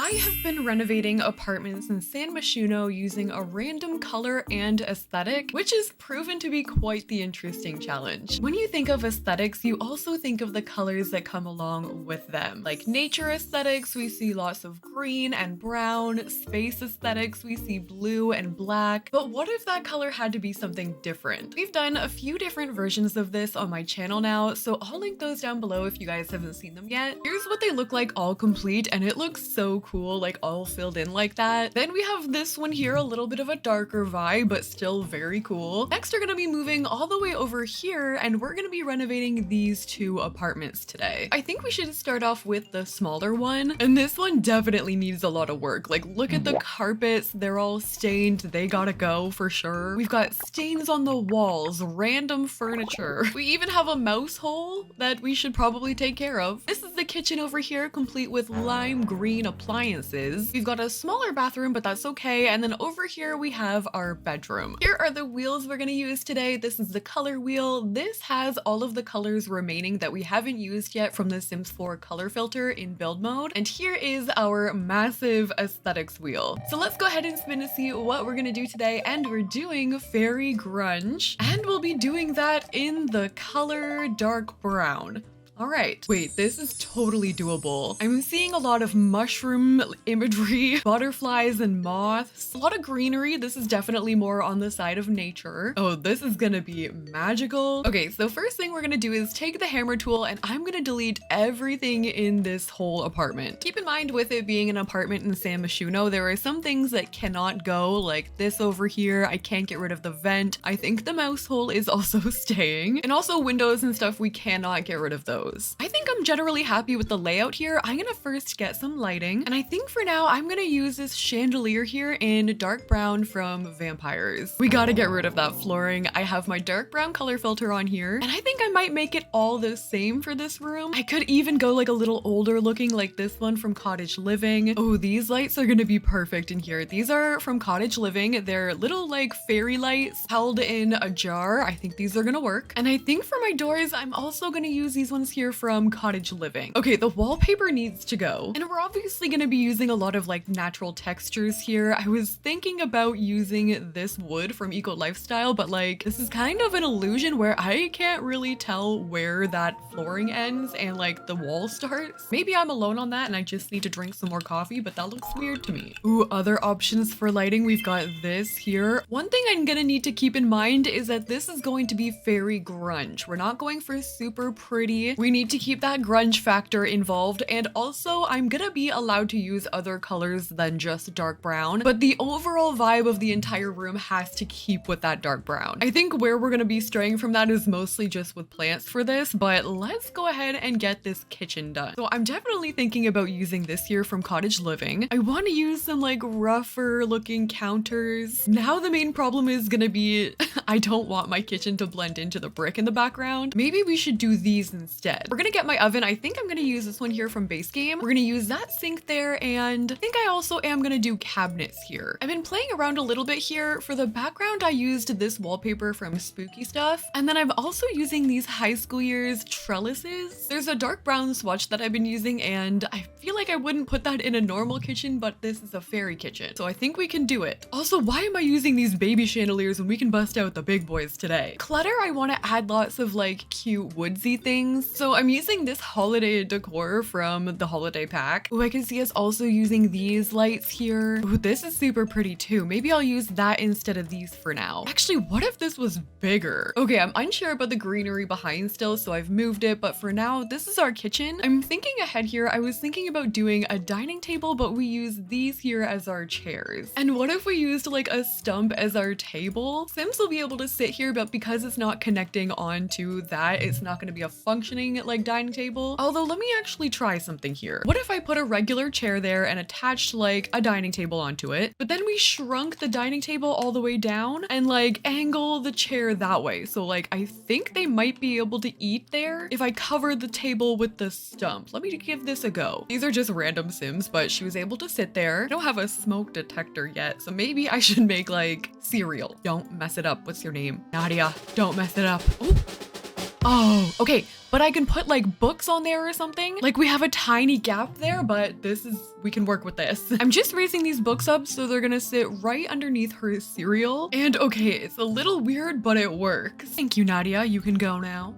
I have been renovating apartments in San Myshuno using a random color and aesthetic, which has proven to be quite the interesting challenge. When you think of aesthetics, you also think of the colors that come along with them. Like nature aesthetics, we see lots of green and brown. Space aesthetics, we see blue and black. But what if that color had to be something different? We've done a few different versions of this on my channel now, so I'll link those down below if you guys haven't seen them yet. Here's what they look like all complete, and it looks so cool, like all filled in like that. Then we have this one here, a little bit of a darker vibe, but still very cool. Next, we're gonna be moving all the way over here, and we're gonna be renovating these two apartments today. I think we should start off with the smaller one, and this one definitely needs a lot of work. Like, look at the carpets, they're all stained, they gotta go for sure. We've got stains on the walls, random furniture. We even have a mouse hole that we should probably take care of. This is the kitchen over here, complete with lime green appliances. We've got a smaller bathroom, but that's okay. And then over here we have our bedroom. Here are the wheels we're gonna use today. This is the color wheel. This has all of the colors remaining that we haven't used yet from the Sims 4 color filter in build mode. And here is our massive aesthetics wheel. So let's go ahead and spin to see what we're gonna do today. And we're doing fairy grunge, and we'll be doing that in the color dark brown. All right, wait, this is totally doable. I'm seeing a lot of mushroom imagery, butterflies and moths, a lot of greenery. This is definitely more on the side of nature. Oh, this is gonna be magical. Okay, so first thing we're gonna do is take the hammer tool, and I'm gonna delete everything in this whole apartment. Keep in mind, with it being an apartment in San Myshuno, there are some things that cannot go, like this over here. I can't get rid of the vent. I think the mouse hole is also staying, and also windows and stuff, we cannot get rid of those. I think I'm generally happy with the layout here. I'm gonna first get some lighting, and I think for now I'm gonna use this chandelier here in dark brown from Vampires. We gotta get rid of that flooring. I have my dark brown color filter on here, and I think I might make it all the same for this room. I could even go like a little older looking, like this one from Cottage Living. Oh, these lights are gonna be perfect in here. These are from Cottage Living. They're little like fairy lights held in a jar. I think these are gonna work. And I think for my doors, I'm also gonna use these ones here from Cottage Living. Okay, the wallpaper needs to go. And we're obviously gonna be using a lot of like natural textures here. I was thinking about using this wood from Eco Lifestyle, but like this is kind of an illusion where I can't really tell where that flooring ends and like the wall starts. Maybe I'm alone on that and I just need to drink some more coffee, but that looks weird to me. Ooh, other options for lighting. We've got this here. One thing I'm gonna need to keep in mind is that this is going to be fairy grunge. We're not going for super pretty. We need to keep that grunge factor involved, and also I'm gonna be allowed to use other colors than just dark brown, but the overall vibe of the entire room has to keep with that dark brown. I think where we're gonna be straying from that is mostly just with plants for this, but let's go ahead and get this kitchen done. So I'm definitely thinking about using this here from Cottage Living. I want to use some like rougher looking counters. Now the main problem is gonna be I don't want my kitchen to blend into the brick in the background. Maybe we should do these instead. We're gonna get my oven. I think I'm gonna use this one here from Base Game. We're gonna use that sink there, and I think I also am gonna do cabinets here. I've been playing around a little bit here. For the background, I used this wallpaper from Spooky Stuff, and then I'm also using these high school years trellises. There's a dark brown swatch that I've been using, and I feel like I wouldn't put that in a normal kitchen, but this is a fairy kitchen, so I think we can do it. Also, why am I using these baby chandeliers when we can bust out the big boys today? Clutter, I want to add lots of like cute woodsy things, so I'm using this holiday decor from the holiday pack. Oh, I can see us also using these lights here. Oh, this is super pretty too. Maybe I'll use that instead of these for now. Actually, what if this was bigger? Okay, I'm unsure about the greenery behind still, so I've moved it, but for now, this is our kitchen. I'm thinking ahead here. I was thinking about doing a dining table, but we use these here as our chairs. And what if we used like a stump as our table? Sims will be able to sit here, but because it's not connecting onto that, it's not going to be a functioning like dining table. Although let me actually try something here. What if I put a regular chair there and attached like a dining table onto it, but then we shrunk the dining table all the way down and like angle the chair that way. So like I think they might be able to eat there if I cover the table with the stump. Let me give this a go. These are just random Sims, but she was able to sit there. I don't have a smoke detector yet, so maybe I should make like cereal. Don't mess it up. What's your name? Nadia. Don't mess it up. Oh. Oh, okay. But I can put like books on there or something. Like we have a tiny gap there, but we can work with this. I'm just raising these books up so they're gonna sit right underneath her cereal. And okay, it's a little weird, but it works. Thank you, Nadia. You can go now.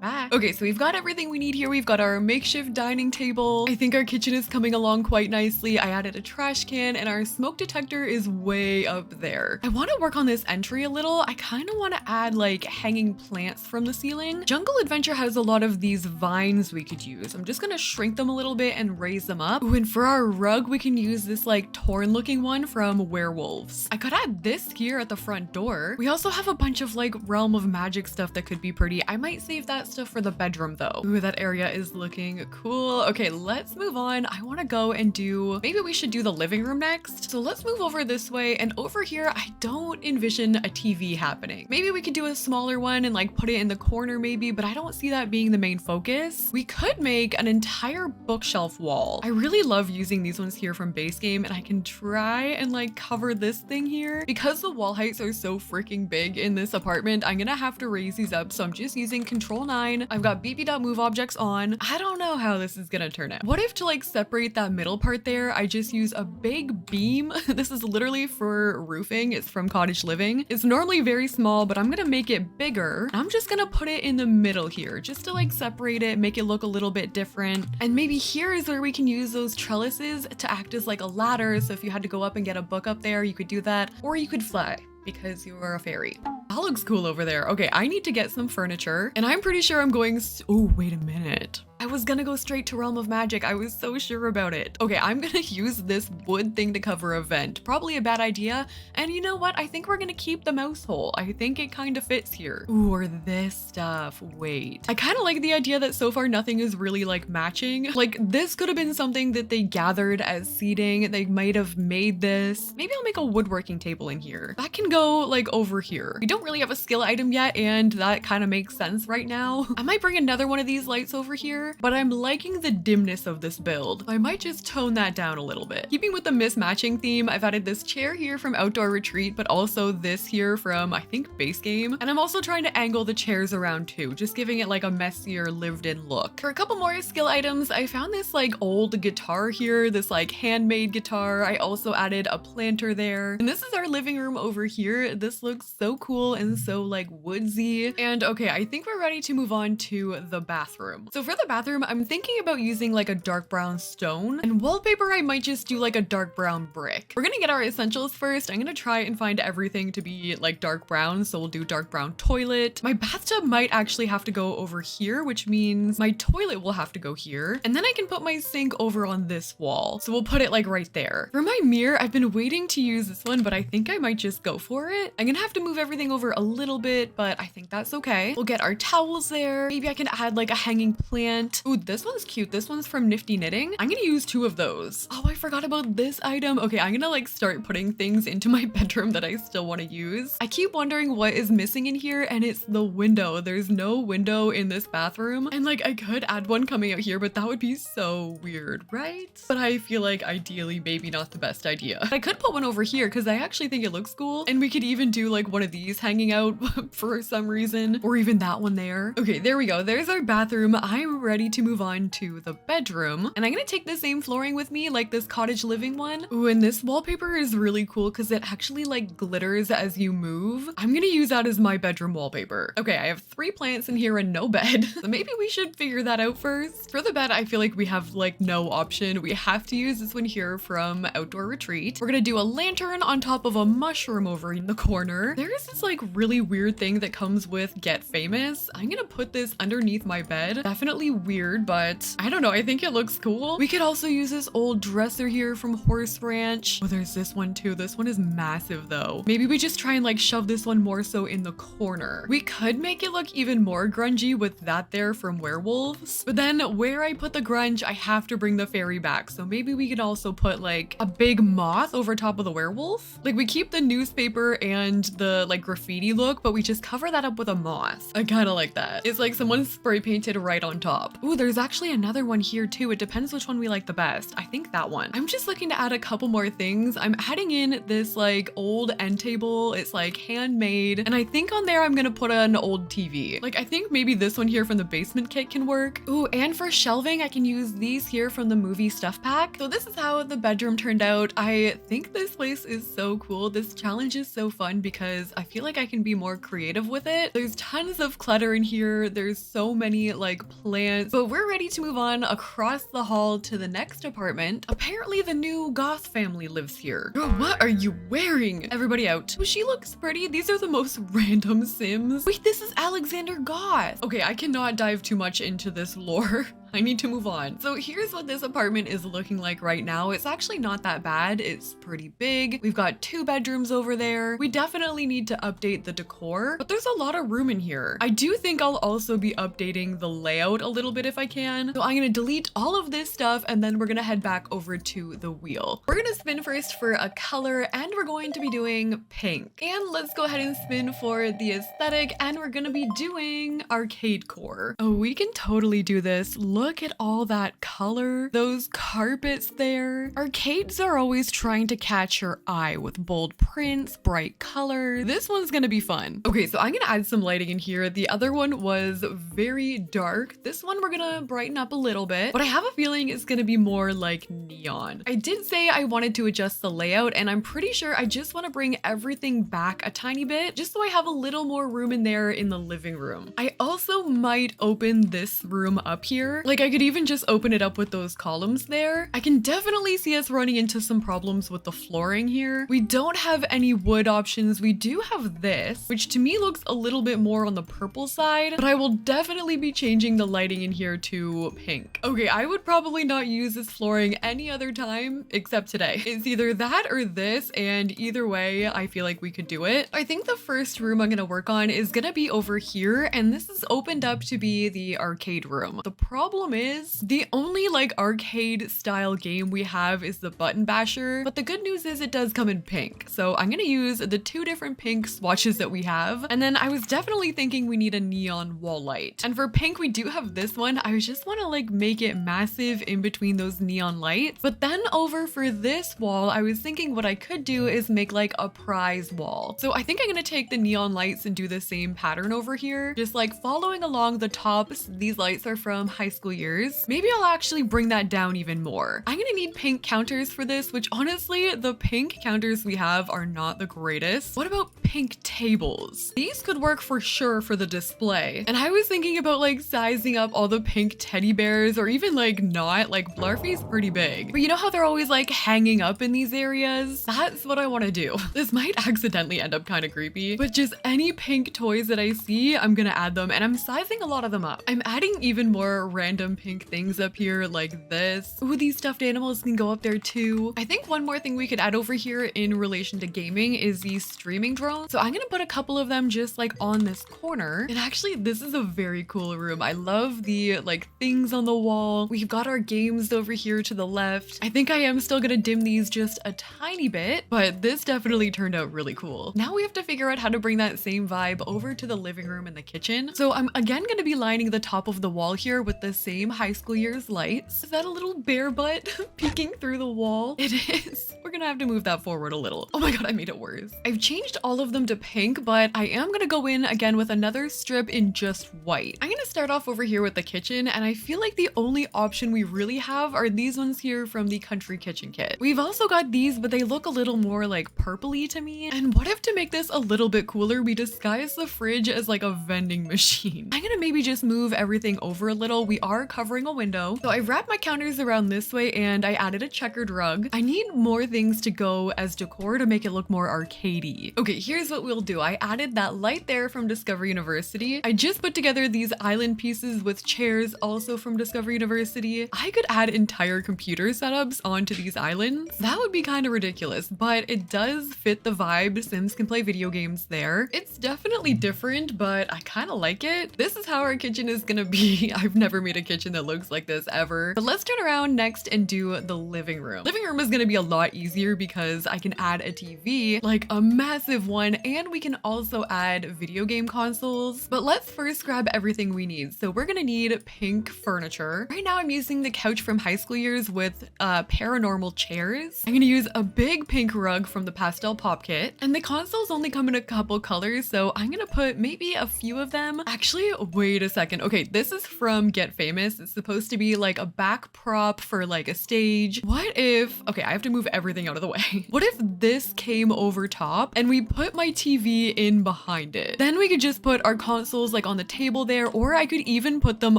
Back. Okay, so we've got everything we need here. We've got our makeshift dining table. I think our kitchen is coming along quite nicely. I added a trash can and our smoke detector is way up there. I want to work on this entry a little. I kind of want to add like hanging plants from the ceiling. Jungle Adventure has a lot of these vines we could use. I'm just gonna shrink them a little bit and raise them up. Ooh, and for our rug, we can use this like torn looking one from Werewolves. I could add this here at the front door. We also have a bunch of like Realm of Magic stuff that could be pretty. I might save that stuff for the bedroom though. Ooh, that area is looking cool. Okay, let's move on. I want to go and maybe we should do the living room next. So let's move over this way, and over here, I don't envision a TV happening. Maybe we could do a smaller one and like put it in the corner maybe, but I don't see that being the main focus. We could make an entire bookshelf wall. I really love using these ones here from base game, and I can try and like cover this thing here. Because the wall heights are so freaking big in this apartment, I'm gonna have to raise these up. So I'm just using Control 9. I've got BB.move objects on. I don't know how this is gonna turn out. What if to like separate that middle part there, I just use a big beam? This is literally for roofing. It's from Cottage Living. It's normally very small, but I'm gonna make it bigger. I'm just gonna put it in the middle here just to like separate it, make it look a little bit different. And maybe here is where we can use those trellises to act as like a ladder. So if you had to go up and get a book up there, you could do that, or you could fly because you are a fairy. That looks cool over there. Okay, I need to get some furniture, and I'm pretty sure I'm going. Oh, wait a minute. I was gonna go straight to Realm of Magic. I was so sure about it. Okay, I'm gonna use this wood thing to cover a vent. Probably a bad idea. And you know what? I think we're gonna keep the mouse hole. I think it kind of fits here. Ooh, or this stuff. Wait. I kind of like the idea that so far nothing is really like matching. Like this could have been something that they gathered as seating. They might have made this. Maybe I'll make a woodworking table in here. That can go like over here. We don't really have a skill item yet, and that kind of makes sense right now. I might bring another one of these lights over here, but I'm liking the dimness of this build. I might just tone that down a little bit. Keeping with the mismatching theme, I've added this chair here from Outdoor Retreat, but also this here from, I think, Base Game. And I'm also trying to angle the chairs around too, just giving it like a messier, lived-in look. For a couple more skill items, I found this like old guitar here, this like handmade guitar. I also added a planter there. And this is our living room over here. This looks so cool and so like woodsy. And okay, I think we're ready to move on to the bathroom. So for the bathroom, I'm thinking about using like a dark brown stone, and wallpaper I might just do like a dark brown brick. We're gonna get our essentials first. I'm gonna try and find everything to be like dark brown, so we'll do dark brown toilet. My bathtub might actually have to go over here, which means my toilet will have to go here, and then I can put my sink over on this wall, so we'll put it like right there. For my mirror, I've been waiting to use this one, but I think I might just go for it. I'm gonna have to move everything over a little bit, but I think that's okay. We'll get our towels there. Maybe I can add like a hanging plant. Ooh, this one's cute. This one's from Nifty Knitting. I'm gonna use 2 of those. Oh, I forgot about this item. Okay, I'm gonna like start putting things into my bedroom that I still want to use. I keep wondering what is missing in here, and it's the window. There's no window in this bathroom, and like I could add one coming out here, but that would be so weird, right? But I feel like ideally maybe not the best idea. I could put one over here because I actually think it looks cool, and we could even do like one of these hanging out for some reason, or even that one there. Okay, there we go. There's our bathroom. I'm ready to move on to the bedroom, and I'm gonna take the same flooring with me, like this Cottage Living one. Ooh, and this wallpaper is really cool because it actually like glitters as you move. I'm gonna use that as my bedroom wallpaper. Okay, I have 3 plants in here and no bed, so maybe we should figure that out first. For the bed, I feel like we have like no option. We have to use this one here from Outdoor Retreat. We're gonna do a lantern on top of a mushroom over in the corner. There is this like really weird thing that comes with Get Famous. I'm gonna put this underneath my bed. Definitely weird, but I don't know. I think it looks cool. We could also use this old dresser here from Horse Ranch. Oh, there's this one too. This one is massive though. Maybe we just try and like shove this one more so in the corner. We could make it look even more grungy with that there from Werewolves, but then where I put the grunge, I have to bring the fairy back. So maybe we could also put like a big moth over top of the werewolf. Like we keep the newspaper and the like graffiti look, but we just cover that up with a moth. I kind of like that. It's like someone spray painted right on top. top. Ooh, there's actually another one here too. It depends which one we like the best. I think that one. I'm just looking to add a couple more things. I'm adding in this like old end table. It's like handmade. And I think on there I'm gonna put an old TV. Like I think maybe this one here from the basement kit can work. Ooh, and for shelving, I can use these here from the movie stuff pack. So this is how the bedroom turned out. I think this place is so cool. This challenge is so fun because I feel like I can be more creative with it. There's tons of clutter in here. There's so many like plants, but we're ready to move on across the hall to the next apartment. Apparently the new Goth family lives here. Girl, what are you wearing? Everybody out. Oh, she looks pretty. These are the most random Sims. Wait, this is Alexander Goth. Okay, I cannot dive too much into this lore. I need to move on. So here's what this apartment is looking like right now. It's actually not that bad. It's pretty big. We've got 2 bedrooms over there. We definitely need to update the decor, but there's a lot of room in here. I do think I'll also be updating the layout a little bit if I can. So I'm gonna delete all of this stuff and then we're gonna head back over to the wheel. We're gonna spin first for a color and we're going to be doing pink. And let's go ahead and spin for the aesthetic and we're gonna be doing Arcadecore. Oh, we can totally do this. Look at all that color, those carpets there. Arcades are always trying to catch your eye with bold prints, bright color. This one's gonna be fun. Okay, so I'm gonna add some lighting in here. The other one was very dark. This one we're gonna brighten up a little bit, but I have a feeling it's gonna be more like neon. I did say I wanted to adjust the layout and I'm pretty sure I just wanna bring everything back a tiny bit, just so I have a little more room in there in the living room. I also might open this room up here. Like I could even just open it up with those columns there. I can definitely see us running into some problems with the flooring here. We don't have any wood options. We do have this, which to me looks a little bit more on the purple side, but I will definitely be changing the lighting in here to pink. Okay, I would probably not use this flooring any other time except today. It's either that or this, and either way, I feel like we could do it. I think the first room I'm gonna work on is gonna be over here, and this is opened up to be the arcade room. The problem is the only like arcade style game we have is the Button Basher, but the good news is it does come in pink. So I'm gonna use the 2 different pink swatches that we have. And then I was definitely thinking we need a neon wall light. And for pink, we do have this one. I just want to like make it massive in between those neon lights. But then over for this wall, I was thinking what I could do is make like a prize wall. So I think I'm gonna take the neon lights and do the same pattern over here. Just like following along the tops. These lights are from high school years. Maybe I'll actually bring that down even more. I'm gonna need pink counters for this, which honestly, the pink counters we have are not the greatest. What about pink tables? These could work for sure for the display. And I was thinking about like sizing up all the pink teddy bears or even like not, like Blarfy's pretty big. But you know how they're always like hanging up in these areas? That's what I want to do. This might accidentally end up kind of creepy, but just any pink toys that I see, I'm gonna add them, and I'm sizing a lot of them up. I'm adding even more random pink things up here like this. Ooh, these stuffed animals can go up there too. I think one more thing we could add over here in relation to gaming is these streaming drones. So I'm gonna put a couple of them just like on this corner. And actually, this is a very cool room. I love the like things on the wall. We've got our games over here to the left. I think I am still gonna dim these just a tiny bit, but this definitely turned out really cool. Now we have to figure out how to bring that same vibe over to the living room and the kitchen. So I'm again gonna be lining the top of the wall here with the same high school year's lights. Is that a little bear butt peeking through the wall? It is. We're gonna have to move that forward a little. Oh my god, I made it worse. I've changed all of them to pink, but I am gonna go in again with another strip in just white. I'm gonna start off over here with the kitchen, and I feel like the only option we really have are these ones here from the country kitchen kit. We've also got these, but they look a little more like purpley to me. And what if to make this a little bit cooler, we disguise the fridge as like a vending machine? I'm gonna maybe just move everything over a little. We are covering a window. So I wrapped my counters around this way and I added a checkered rug. I need more things to go as decor to make it look more arcadey. Okay, here's what we'll do. I added that light there from Discovery University. I just put together these island pieces with chairs also from Discovery University. I could add entire computer setups onto these islands. That would be kind of ridiculous, but it does fit the vibe. Sims can play video games there. It's definitely different, but I kind of like it. This is how our kitchen is gonna be. I've never made a kitchen that looks like this ever. But let's turn around next and do the living room. Living room is gonna be a lot easier because I can add a TV, like a massive one, and we can also add video game consoles. But let's first grab everything we need. So we're gonna need pink furniture. Right now I'm using the couch from high school years with paranormal chairs. I'm gonna use a big pink rug from the pastel pop kit, and the consoles only come in a couple colors, so I'm gonna put maybe a few of them. Actually, wait a second. Okay, this is from Get Famous. It's supposed to be like a back prop for like a stage. What if, okay, I have to move everything out of the way. What if this came over top and we put my TV in behind it? Then we could just put our consoles like on the table there, or I could even put them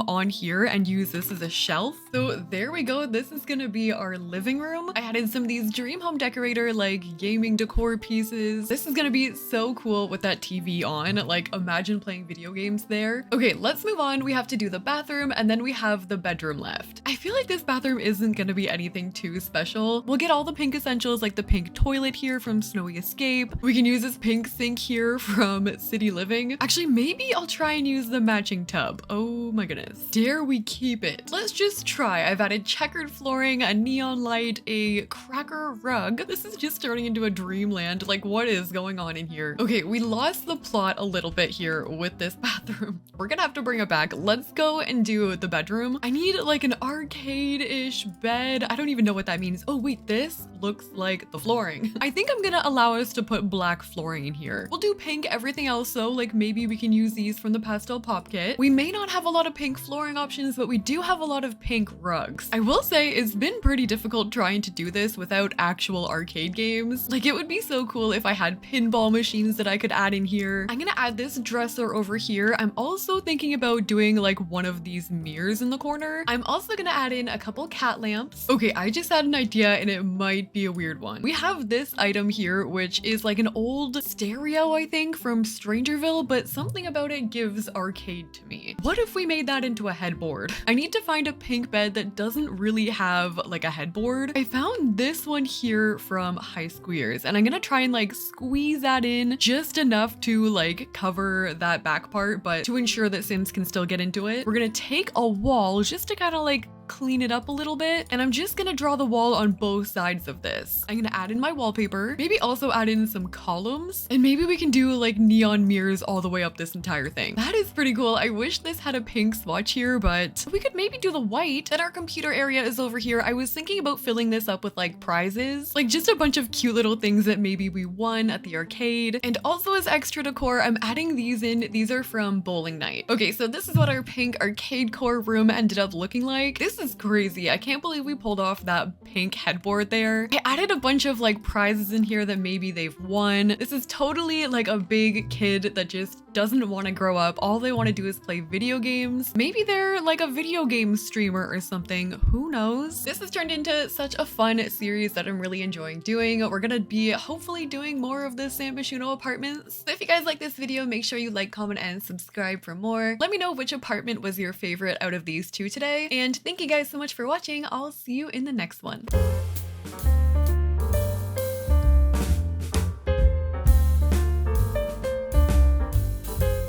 on here and use this as a shelf. So there we go. This is gonna be our living room. I added some of these dream home decorator like gaming decor pieces. This is gonna be so cool with that TV on. Like imagine playing video games there. Okay, let's move on. We have to do the bathroom and then we have the bedroom left. I feel like this bathroom isn't gonna be anything too special. We'll get all the pink essentials like the pink toilet here from Snowy Escape. We can use this pink sink here from City Living. Actually, maybe I'll try and use the matching tub. Oh my goodness. Dare we keep it? Let's just try. I've added checkered flooring, a neon light, a cracker rug. This is just turning into a dreamland. Like what is going on in here? Okay, we lost the plot a little bit here with this bathroom. We're gonna have to bring it back. Let's go and do the bedroom. I need like an arcade-ish bed. I don't even know what that means. Oh wait, this looks like the flooring. I think I'm gonna allow us to put black flooring in here. We'll do pink everything else though, like maybe we can use these from the pastel pop kit. We may not have a lot of pink flooring options, but we do have a lot of pink rugs. I will say it's been pretty difficult trying to do this without actual arcade games. Like it would be so cool if I had pinball machines that I could add in here. I'm gonna add this dresser over here. I'm also thinking about doing like one of these mirrors in the corner. I'm also gonna add in a couple cat lamps. Okay, I just had an idea and it might be a weird one. We have this item here, which is like an old stereo, I think, from Strangerville, but something about it gives arcade to me. What if we made that into a headboard? I need to find a pink bed that doesn't really have like a headboard. I found this one here from High School Years, and I'm gonna try and like squeeze that in just enough to like cover that back part, but to ensure that Sims can still get into it. We're gonna take a wall just to kind of like clean it up a little bit, and I'm just gonna draw the wall on both sides of this. I'm gonna add in my wallpaper, maybe also add in some columns, and maybe we can do like neon mirrors all the way up this entire thing. That is pretty cool. I wish this had a pink swatch here, but we could maybe do the white. Then our computer area is over here. I was thinking about filling this up with like prizes, like just a bunch of cute little things that maybe we won at the arcade. And also as extra decor, I'm adding these in. These are from bowling night. Okay, so this is what our pink Arcadecore room ended up looking like. This is crazy. I can't believe we pulled off that pink headboard there. I added a bunch of like prizes in here that maybe they've won. This is totally like a big kid that just doesn't want to grow up. All they want to do is play video games. Maybe they're like a video game streamer or something. Who knows? This has turned into such a fun series that I'm really enjoying doing. We're gonna be hopefully doing more of the San Myshuno apartments. So if you guys like this video, make sure you like, comment, and subscribe for more. Let me know which apartment was your favorite out of these two today. And thank you guys so much for watching. I'll see you in the next one.